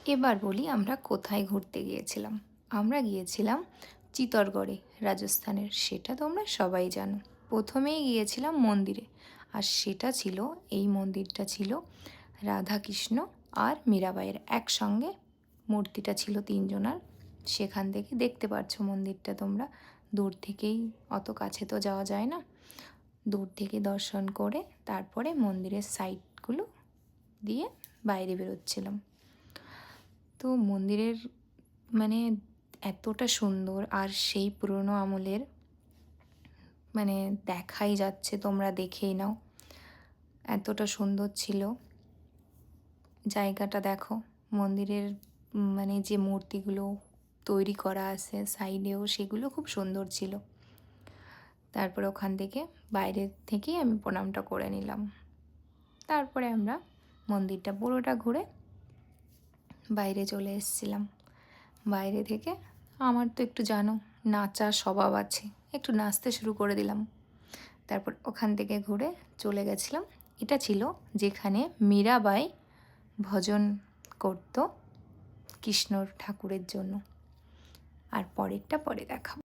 এবার বলি আমরা কোথায় ঘুরতে গিয়েছিলাম। আমরা গিয়েছিলাম চিতরগড়ে, রাজস্থানের। সেটা তোমরা সবাই জানো। প্রথমেই গিয়েছিলাম মন্দিরে, আর সেটা ছিল, এই মন্দিরটা ছিল রাধাকৃষ্ণ আর মীরাবাইয়ের একসঙ্গে। মূর্তিটা ছিল তিনজনার। সেখান থেকে দেখতে পাচ্ছ মন্দিরটা তোমরা দূর থেকেই, অত কাছে তো যাওয়া যায় না। দূর থেকে দর্শন করে তারপরে মন্দিরের সাইডগুলো দিয়ে বাইরে বেরোচ্ছিলাম। তো মন্দিরের মানে এতটা সুন্দর, আর সেই পুরনো আমলের, মানে দেখাই যাচ্ছে, তোমরা দেখেই নাও, এতটা সুন্দর ছিল জায়গাটা। দেখো মন্দিরের মানে যে মূর্তিগুলো তৈরি করা আছে সাইডেও, সেগুলো খুব সুন্দর ছিল। তারপরে ওখান থেকে বাইরের থেকেই আমি প্রণামটা করে নিলাম। তারপরে আমরা মন্দিরটা পুরোটা ঘুরে বাইরে চলে এসেছিলাম। বাইরে থেকে আমার তো একটু জানো নাচার স্বভাব আছে, একটু নাচতে শুরু করে দিলাম। তারপর ওখান থেকে ঘুরে চলে গেছিলাম, এটা ছিল যেখানে মীরাবাই ভজন করত কৃষ্ণর ঠাকুরের জন্য। আর পরেরটা পরে দেখাবো।